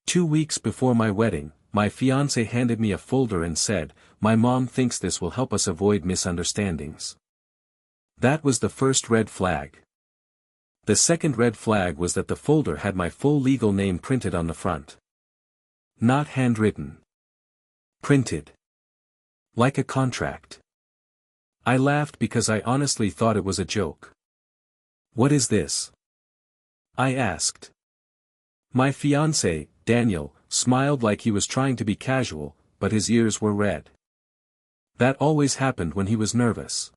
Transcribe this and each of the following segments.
2 weeks before my wedding, my fiancé handed me a folder and said, "My mom thinks this will help us avoid misunderstandings." That was the first red flag. The second red flag was that the folder had my full legal name printed on the front. Not handwritten. Printed. Like a contract. I laughed because I honestly thought it was a joke. "What is this?" I asked. My fiancé, Daniel, smiled like he was trying to be casual, but his ears were red. That always happened when he was nervous.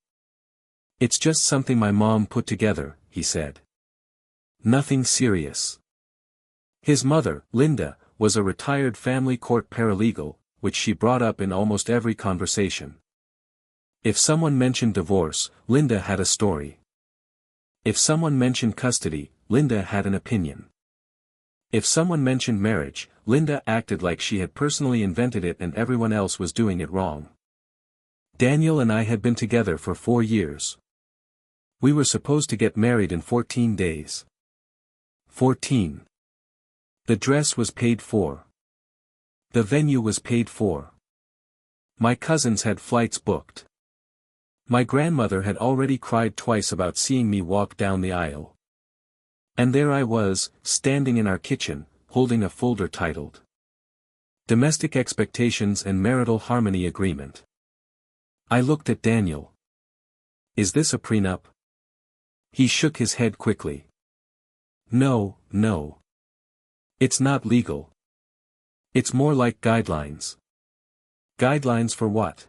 "It's just something my mom put together," he said. "Nothing serious." His mother, Linda, was a retired family court paralegal, which she brought up in almost every conversation. If someone mentioned divorce, Linda had a story. If someone mentioned custody, Linda had an opinion. If someone mentioned marriage, Linda acted like she had personally invented it and everyone else was doing it wrong. Daniel and I had been together for 4 years. We were supposed to get married in 14 days. 14. The dress was paid for. The venue was paid for. My cousins had flights booked. My grandmother had already cried twice about seeing me walk down the aisle. And there I was, standing in our kitchen, holding a folder titled Domestic Expectations and Marital Harmony Agreement. I looked at Daniel. "Is this a prenup?" He shook his head quickly. No. It's not legal. It's more like guidelines." "Guidelines for what?"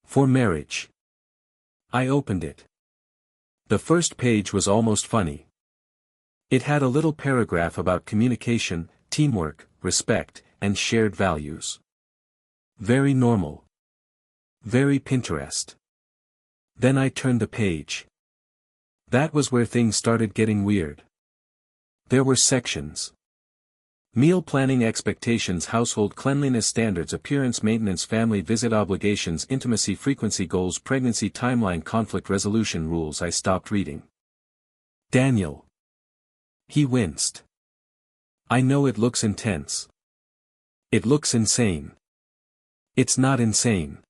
"For marriage." I opened it. The first page was almost funny. It had a little paragraph about communication, teamwork, respect, and shared values. Very normal. Very Pinterest. Then I turned the page. That was where things started getting weird. There were sections. Meal planning expectations, household cleanliness standards, appearance maintenance, family visit obligations, intimacy frequency goals, pregnancy timeline, conflict resolution rules. I stopped reading. "Daniel." He winced. "I know it looks intense. It looks insane." "It's not insane.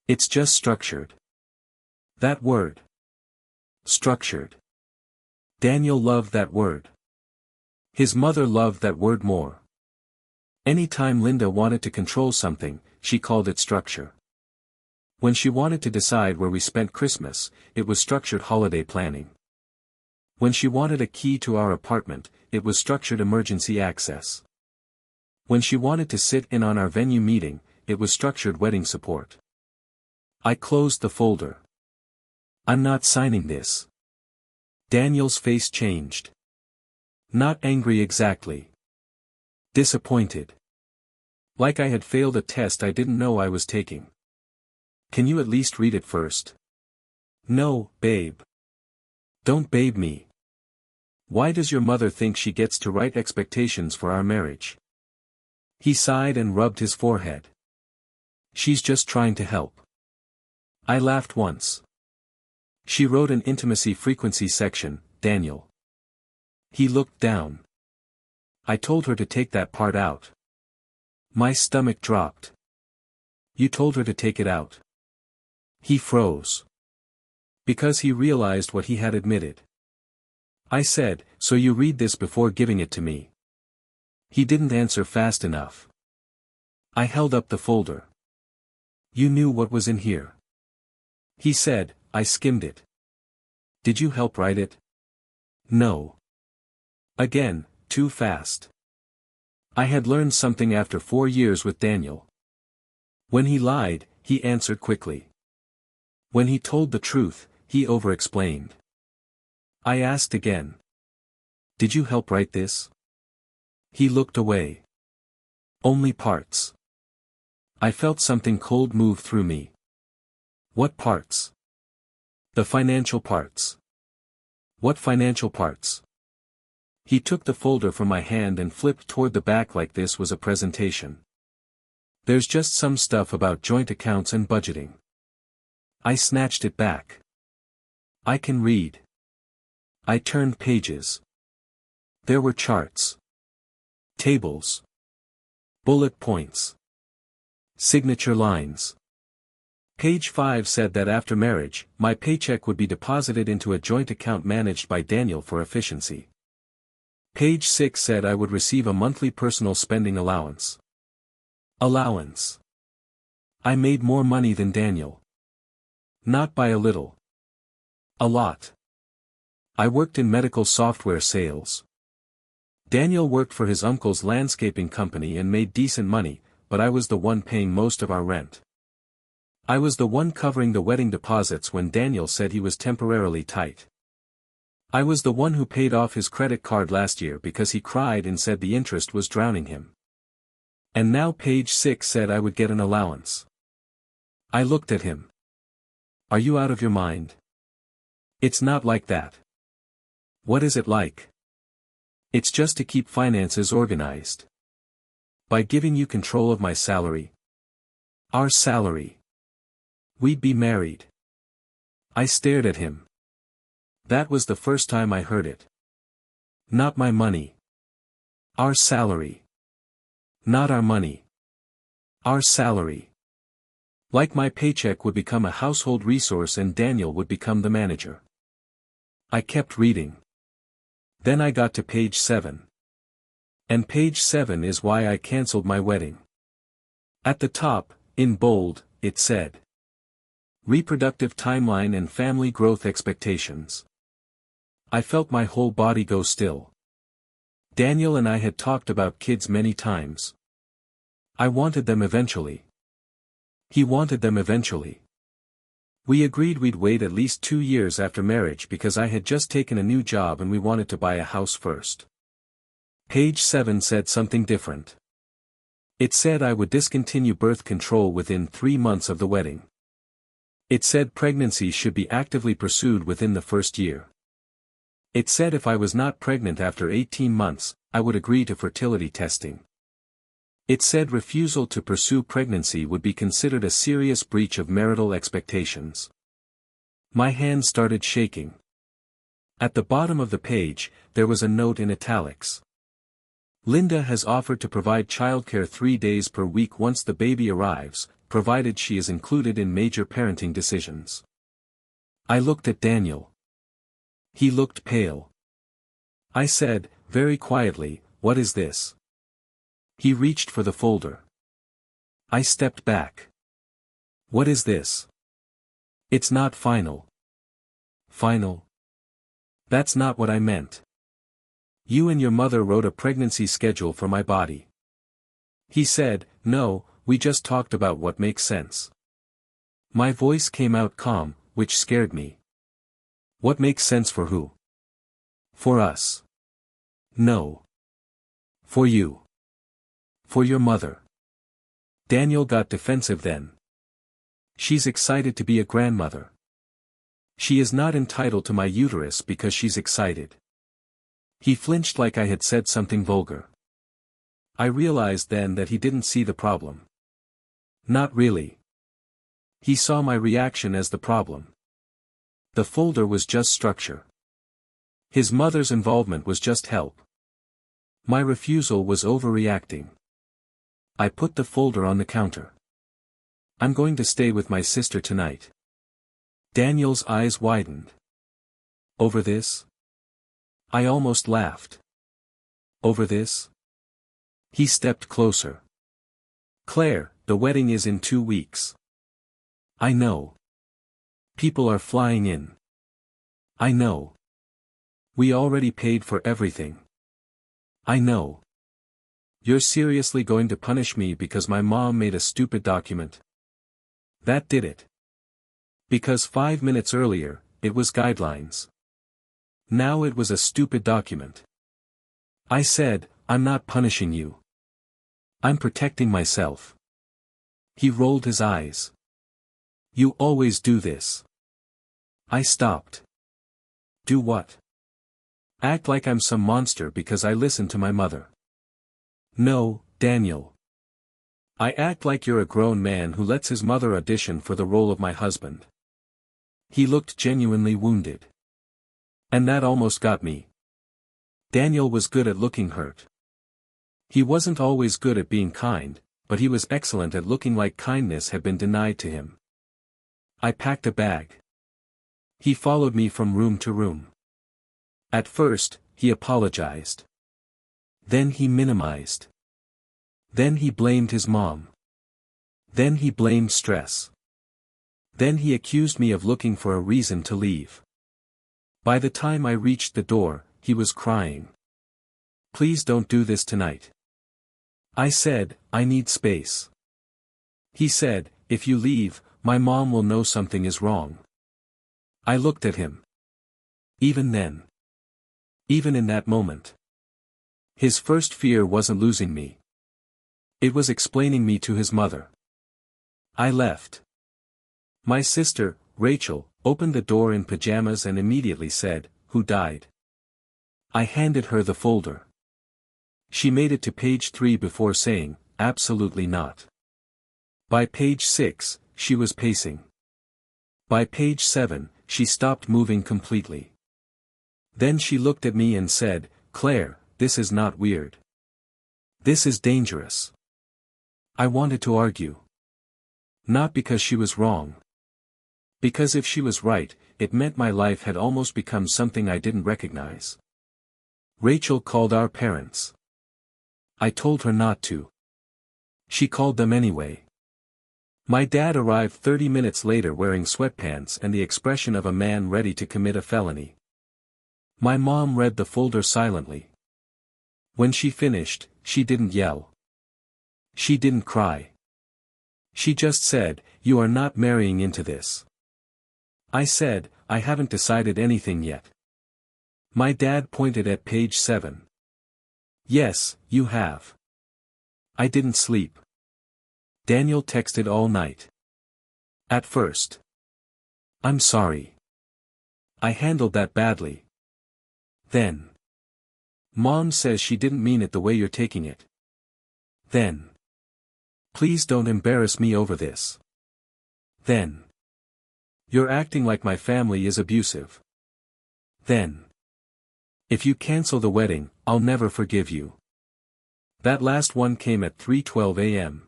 It's just structured." That word. Structured. Daniel loved that word. His mother loved that word more. Anytime Linda wanted to control something, she called it structure. When she wanted to decide where we spent Christmas, it was structured holiday planning. When she wanted a key to our apartment, it was structured emergency access. When she wanted to sit in on our venue meeting, it was structured wedding support. I closed the folder. "I'm not signing this." Daniel's face changed. Not angry exactly. Disappointed. Like I had failed a test I didn't know I was taking. "Can you at least read it first?" "No, babe." "Don't babe me. Why does your mother think she gets to write expectations for our marriage?" He sighed and rubbed his forehead. "She's just trying to help." I laughed once. "She wrote an intimacy frequency section, Daniel." He looked down. "I told her to take that part out." My stomach dropped. "You told her to take it out?" He froze. Because he realized what he had admitted. I said, "So you read this before giving it to me?" He didn't answer fast enough. I held up the folder. "You knew what was in here?" He said, "I skimmed it." "Did you help write it?" "No." Again, too fast. I had learned something after 4 years with Daniel. When he lied, he answered quickly. When he told the truth, he over-explained. I asked again. "Did you help write this?" He looked away. "Only parts." I felt something cold move through me. "What parts?" "The financial parts." "What financial parts?" He took the folder from my hand and flipped toward the back like this was a presentation. "There's just some stuff about joint accounts and budgeting." I snatched it back. "I can read." I turned pages. There were charts. Tables. Bullet points. Signature lines. Page 5 said that after marriage, my paycheck would be deposited into a joint account managed by Daniel for efficiency. Page 6 said I would receive a monthly personal spending allowance. Allowance. I made more money than Daniel. Not by a little. A lot. I worked in medical software sales. Daniel worked for his uncle's landscaping company and made decent money, but I was the one paying most of our rent. I was the one covering the wedding deposits when Daniel said he was temporarily tight. I was the one who paid off his credit card last year because he cried and said the interest was drowning him. And now page 6 said I would get an allowance. I looked at him. Are you out of your mind? It's not like that. What is it like? It's just to keep finances organized. By giving you control of my salary. Our salary. We'd be married. I stared at him. That was the first time I heard it. Not my money. Our salary. Not our money. Our salary. Like my paycheck would become a household resource and Daniel would become the manager. I kept reading. Then I got to page 7. And page 7 is why I canceled my wedding. At the top, in bold, it said. Reproductive timeline and family growth expectations. I felt my whole body go still. Daniel and I had talked about kids many times. I wanted them eventually. He wanted them eventually. We agreed we'd wait at least 2 years after marriage because I had just taken a new job and we wanted to buy a house first. Page 7 said something different. It said I would discontinue birth control within 3 months of the wedding. It said pregnancy should be actively pursued within the first year. It said if I was not pregnant after 18 months, I would agree to fertility testing. It said refusal to pursue pregnancy would be considered a serious breach of marital expectations. My hand started shaking. At the bottom of the page, there was a note in italics. Linda has offered to provide childcare 3 days per week once the baby arrives, provided she is included in major parenting decisions. I looked at Daniel. He looked pale. I said, very quietly, what is this? He reached for the folder. I stepped back. What is this? It's not final. Final? That's not what I meant. You and your mother wrote a pregnancy schedule for my body. He said, no, we just talked about what makes sense. My voice came out calm, which scared me. What makes sense for who? For us. No. For you. For your mother. Daniel got defensive then. She's excited to be a grandmother. She is not entitled to my uterus because she's excited. He flinched like I had said something vulgar. I realized then that he didn't see the problem. Not really. He saw my reaction as the problem. The folder was just structure. His mother's involvement was just help. My refusal was overreacting. I put the folder on the counter. I'm going to stay with my sister tonight. Daniel's eyes widened. Over this? I almost laughed. Over this? He stepped closer. Claire, the wedding is in 2 weeks. I know. People are flying in. I know. We already paid for everything. I know. You're seriously going to punish me because my mom made a stupid document? That did it. Because 5 minutes earlier, it was guidelines. Now it was a stupid document. I said, I'm not punishing you. I'm protecting myself. He rolled his eyes. You always do this. I stopped. Do what? Act like I'm some monster because I listen to my mother. No, Daniel. I act like you're a grown man who lets his mother audition for the role of my husband. He looked genuinely wounded. And that almost got me. Daniel was good at looking hurt. He wasn't always good at being kind, but he was excellent at looking like kindness had been denied to him. I packed a bag. He followed me from room to room. At first, he apologized. Then he minimized. Then he blamed his mom. Then he blamed stress. Then he accused me of looking for a reason to leave. By the time I reached the door, he was crying. "Please don't do this tonight." I said, "I need space." He said, "If you leave, my mom will know something is wrong." I looked at him. Even then. Even in that moment. His first fear wasn't losing me. It was explaining me to his mother. I left. My sister, Rachel, opened the door in pajamas and immediately said, "Who died?" I handed her the folder. She made it to page 3 before saying, "Absolutely not." By page 6, she was pacing. By page 7, she stopped moving completely. Then she looked at me and said, "Claire, this is not weird. This is dangerous." I wanted to argue. Not because she was wrong. Because if she was right, it meant my life had almost become something I didn't recognize. Rachel called our parents. I told her not to. She called them anyway. My dad arrived 30 minutes later wearing sweatpants and the expression of a man ready to commit a felony. My mom read the folder silently. When she finished, she didn't yell. She didn't cry. She just said, "You are not marrying into this." I said, "I haven't decided anything yet." My dad pointed at page 7. "Yes, you have." I didn't sleep. Daniel texted all night. At first. "I'm sorry. I handled that badly." Then. "Mom says she didn't mean it the way you're taking it." Then. "Please don't embarrass me over this." Then. "You're acting like my family is abusive." Then. "If you cancel the wedding, I'll never forgive you." That last one came at 3:12 a.m.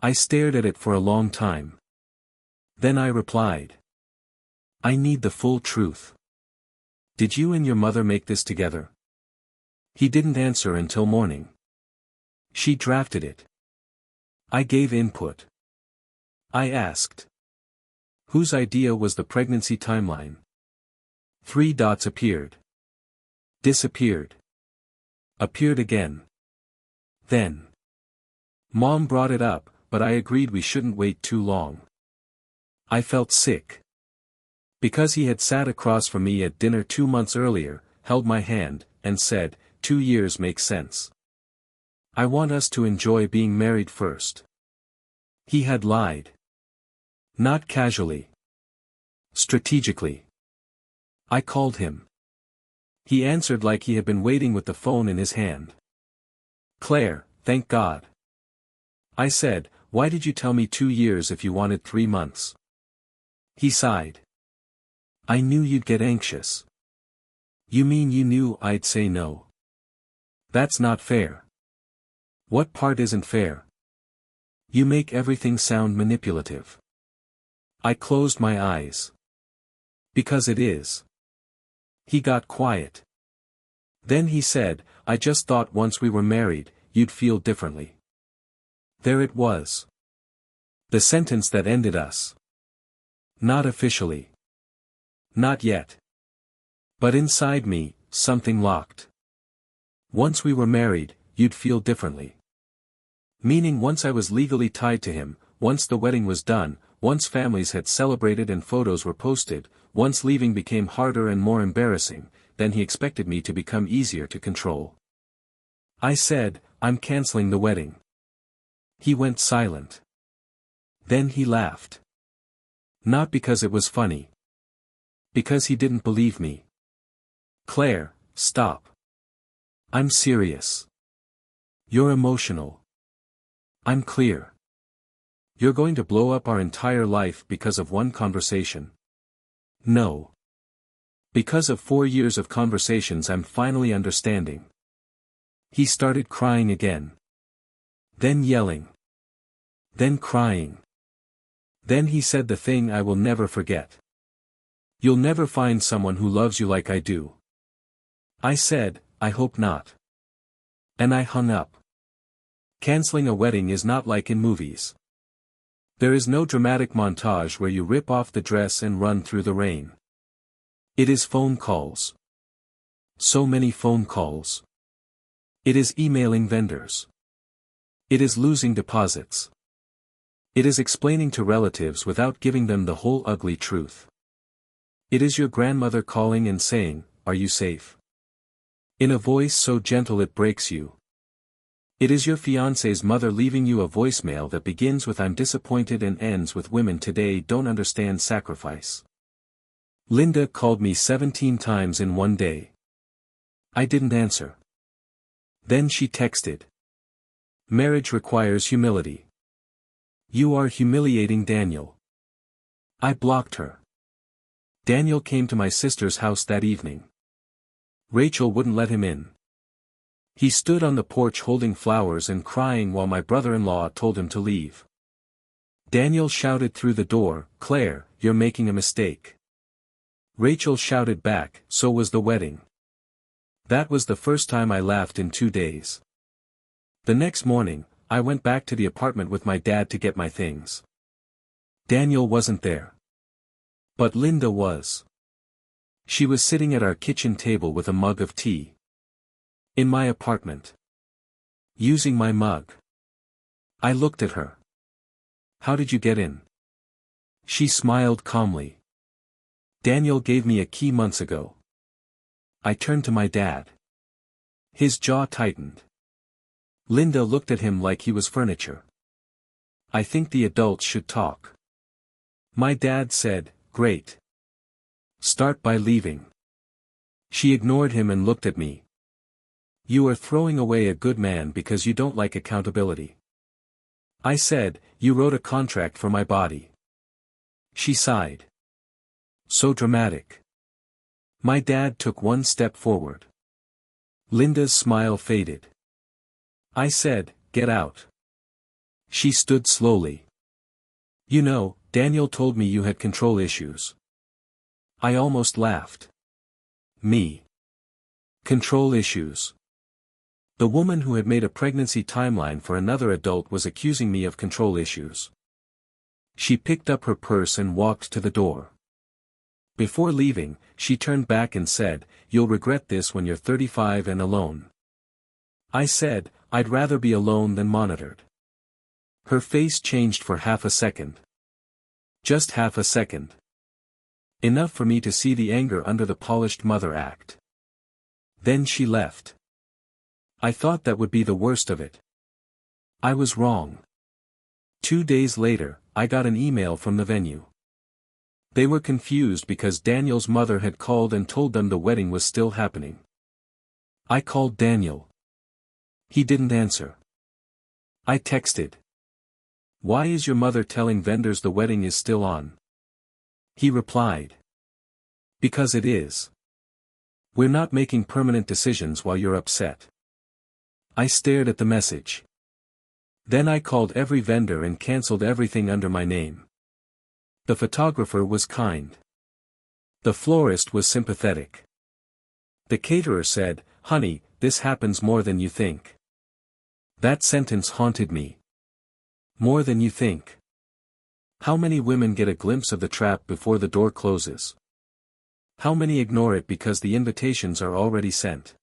I stared at it for a long time. Then I replied. "I need the full truth. Did you and your mother make this together?" He didn't answer until morning. "She drafted it." I gave input. I asked. "Whose idea was the pregnancy timeline?" 3 dots appeared. Disappeared. Appeared again. Then. Mom brought it up, but I agreed we shouldn't wait too long. I felt sick. Because he had sat across from me at dinner 2 months earlier, held my hand, and said, 2 years makes sense. I want us to enjoy being married first. He had lied. Not casually. Strategically. I called him. He answered like he had been waiting with the phone in his hand. "Claire, thank God." I said, "Why did you tell me 2 years if you wanted 3 months?" He sighed. "I knew you'd get anxious." "You mean you knew I'd say no?" "That's not fair." "What part isn't fair?" "You make everything sound manipulative." I closed my eyes. "Because it is." He got quiet. Then he said, "I just thought once we were married, you'd feel differently." There it was. The sentence that ended us. Not officially. Not yet. But inside me, something locked. Once we were married, you'd feel differently. Meaning once I was legally tied to him, once the wedding was done, once families had celebrated and photos were posted, once leaving became harder and more embarrassing, then he expected me to become easier to control. I said, "I'm canceling the wedding." He went silent. Then he laughed. Not because it was funny. Because he didn't believe me. "Claire, stop. I'm serious. You're emotional. I'm clear. You're going to blow up our entire life because of one conversation." "No. Because of 4 years of conversations I'm finally understanding." He started crying again. Then yelling. Then crying. Then he said the thing I will never forget. "You'll never find someone who loves you like I do." I said, "I hope not." And I hung up. Canceling a wedding is not like in movies. There is no dramatic montage where you rip off the dress and run through the rain. It is phone calls. So many phone calls. It is emailing vendors. It is losing deposits. It is explaining to relatives without giving them the whole ugly truth. It is your grandmother calling and saying, "Are you safe?" in a voice so gentle it breaks you. It is your fiancé's mother leaving you a voicemail that begins with "I'm disappointed" and ends with "Women today don't understand sacrifice." Linda called me 17 times in one day. I didn't answer. Then she texted. "Marriage requires humility. You are humiliating Daniel." I blocked her. Daniel came to my sister's house that evening. Rachel wouldn't let him in. He stood on the porch holding flowers and crying while my brother-in-law told him to leave. Daniel shouted through the door, "Claire, you're making a mistake." Rachel shouted back, "So was the wedding." That was the first time I laughed in 2 days. The next morning, I went back to the apartment with my dad to get my things. Daniel wasn't there. But Linda was. She was sitting at our kitchen table with a mug of tea. In my apartment. Using my mug. I looked at her. "How did you get in?" She smiled calmly. "Daniel gave me a key months ago." I turned to my dad. His jaw tightened. Linda looked at him like he was furniture. "I think the adults should talk." My dad said, "Great. Start by leaving." She ignored him and looked at me. "You are throwing away a good man because you don't like accountability." I said, "You wrote a contract for my body." She sighed. So dramatic. My dad took one step forward. Linda's smile faded. I said, "Get out." She stood slowly. "You know, Daniel told me you had control issues." I almost laughed. Me. Control issues. The woman who had made a pregnancy timeline for another adult was accusing me of control issues. She picked up her purse and walked to the door. Before leaving, she turned back and said, "You'll regret this when you're 35 and alone." I said, "I'd rather be alone than monitored." Her face changed for half a second. Just half a second. Enough for me to see the anger under the polished mother act. Then she left. I thought that would be the worst of it. I was wrong. 2 days later, I got an email from the venue. They were confused because Daniel's mother had called and told them the wedding was still happening. I called Daniel. He didn't answer. I texted. "Why is your mother telling vendors the wedding is still on?" He replied. "Because it is. We're not making permanent decisions while you're upset." I stared at the message. Then I called every vendor and cancelled everything under my name. The photographer was kind. The florist was sympathetic. The caterer said, "Honey, this happens more than you think." That sentence haunted me. More than you think. How many women get a glimpse of the trap before the door closes? How many ignore it because the invitations are already sent?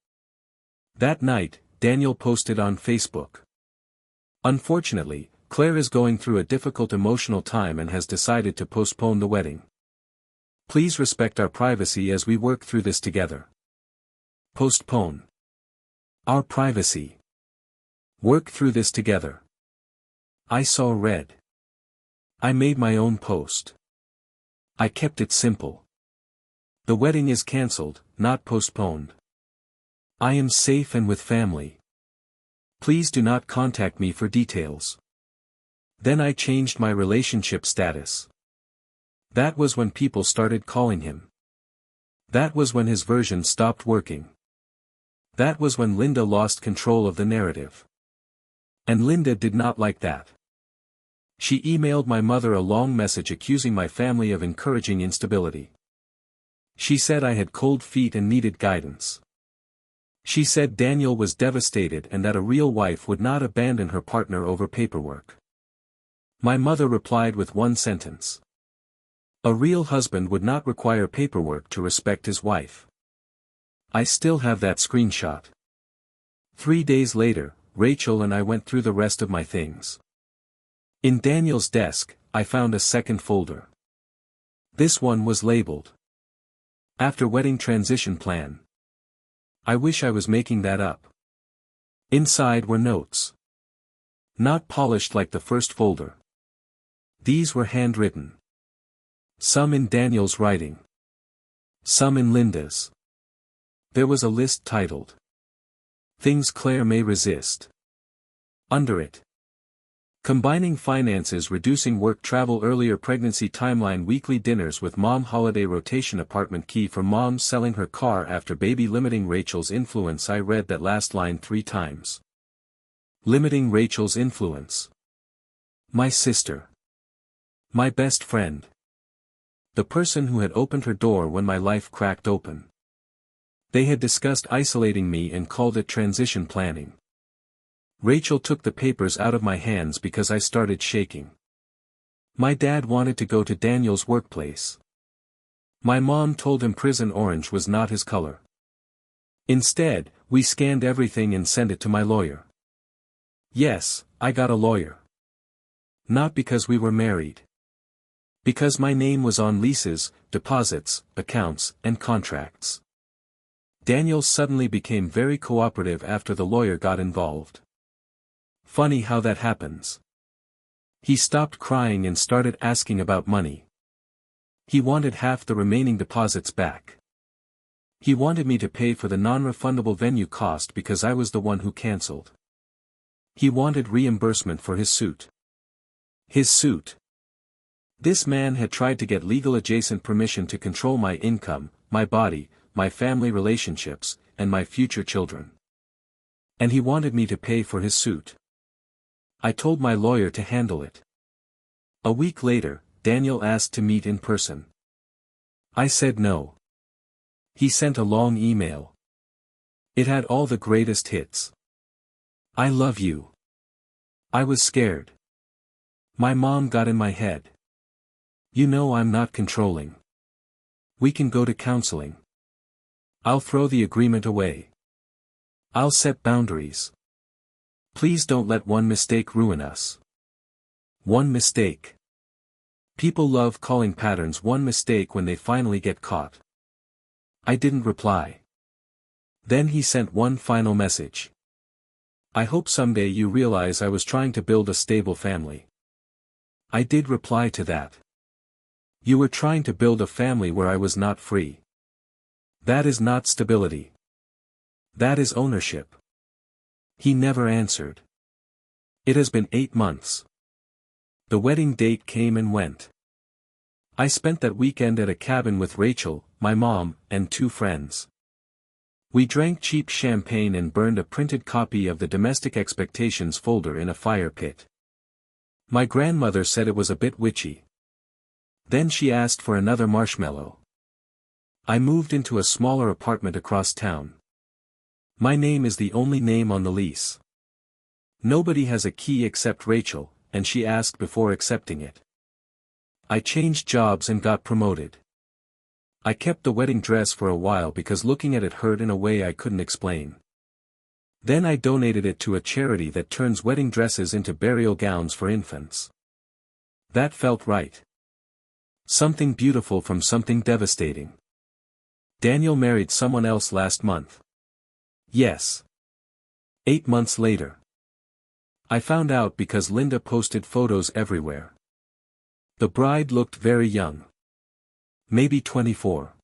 That night, Daniel posted on Facebook. "Unfortunately, Claire is going through a difficult emotional time and has decided to postpone the wedding. Please respect our privacy as we work through this together." Postpone. Our privacy. Work through this together. I saw red. I made my own post. I kept it simple. The wedding is cancelled, not postponed. I am safe and with family. Please do not contact me for details. Then I changed my relationship status. That was when people started calling him. That was when his version stopped working. That was when Linda lost control of the narrative. And Linda did not like that. She emailed my mother a long message accusing my family of encouraging instability. She said I had cold feet and needed guidance. She said Daniel was devastated and that a real wife would not abandon her partner over paperwork. My mother replied with one sentence. A real husband would not require paperwork to respect his wife. I still have that screenshot. 3 days later, Rachel and I went through the rest of my things. In Daniel's desk, I found a second folder. This one was labeled After Wedding Transition Plan. I wish I was making that up. Inside were notes. Not polished like the first folder. These were handwritten. Some in Daniel's writing. Some in Linda's. There was a list titled Things Claire May Resist. Under it. Combining finances, reducing work travel, earlier pregnancy timeline, weekly dinners with mom, holiday rotation, apartment key for mom, selling her car after baby, limiting Rachel's influence. I read that last line 3 times. Limiting Rachel's influence. My sister. My best friend. The person who had opened her door when my life cracked open. They had discussed isolating me and called it transition planning. Rachel took the papers out of my hands because I started shaking. My dad wanted to go to Daniel's workplace. My mom told him prison orange was not his color. Instead, we scanned everything and sent it to my lawyer. Yes, I got a lawyer. Not because we were married. Because my name was on leases, deposits, accounts, and contracts. Daniel suddenly became very cooperative after the lawyer got involved. Funny how that happens. He stopped crying and started asking about money. He wanted half the remaining deposits back. He wanted me to pay for the non-refundable venue cost because I was the one who cancelled. He wanted reimbursement for his suit. His suit. This man had tried to get legal adjacent permission to control my income, my body, my family relationships, and my future children. And he wanted me to pay for his suit. I told my lawyer to handle it. A week later, Daniel asked to meet in person. I said no. He sent a long email. It had all the greatest hits. I love you. I was scared. My mom got in my head. You know I'm not controlling. We can go to counseling. I'll throw the agreement away. I'll set boundaries. Please don't let one mistake ruin us. One mistake. People love calling patterns one mistake when they finally get caught. I didn't reply. Then he sent one final message. I hope someday you realize I was trying to build a stable family. I did reply to that. You were trying to build a family where I was not free. That is not stability. That is ownership. He never answered. It has been 8 months. The wedding date came and went. I spent that weekend at a cabin with Rachel, my mom, and 2 friends. We drank cheap champagne and burned a printed copy of the Domestic Expectations folder in a fire pit. My grandmother said it was a bit witchy. Then she asked for another marshmallow. I moved into a smaller apartment across town. My name is the only name on the lease. Nobody has a key except Rachel, and she asked before accepting it. I changed jobs and got promoted. I kept the wedding dress for a while because looking at it hurt in a way I couldn't explain. Then I donated it to a charity that turns wedding dresses into burial gowns for infants. That felt right. Something beautiful from something devastating. Daniel married someone else last month. Yes. 8 months later. I found out because Linda posted photos everywhere. The bride looked very young. Maybe 24.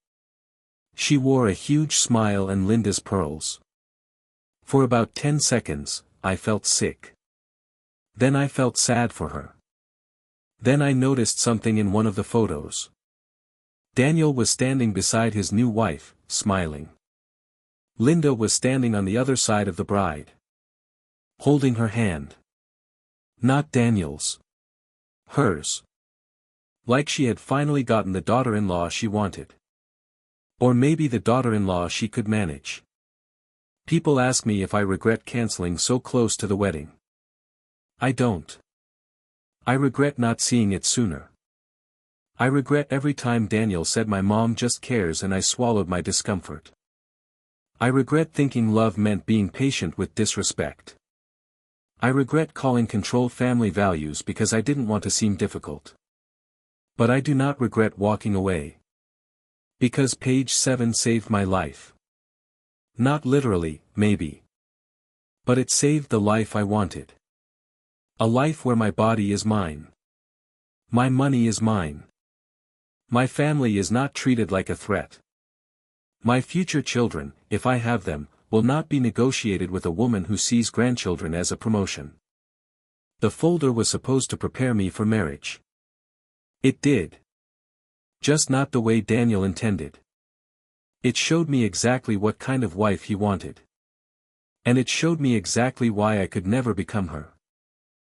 She wore a huge smile and Linda's pearls. For about 10 seconds, I felt sick. Then I felt sad for her. Then I noticed something in one of the photos. Daniel was standing beside his new wife, smiling. Linda was standing on the other side of the bride, holding her hand. Not Daniel's. Hers. Like she had finally gotten the daughter-in-law she wanted. Or maybe the daughter-in-law she could manage. People ask me if I regret canceling so close to the wedding. I don't. I regret not seeing it sooner. I regret every time Daniel said my mom just cares and I swallowed my discomfort. I regret thinking love meant being patient with disrespect. I regret calling control family values because I didn't want to seem difficult. But I do not regret walking away. Because page 7 saved my life. Not literally, maybe. But it saved the life I wanted. A life where my body is mine. My money is mine. My family is not treated like a threat. My future children, if I have them, will not be negotiated with a woman who sees grandchildren as a promotion. The folder was supposed to prepare me for marriage. It did. Just not the way Daniel intended. It showed me exactly what kind of wife he wanted. And it showed me exactly why I could never become her.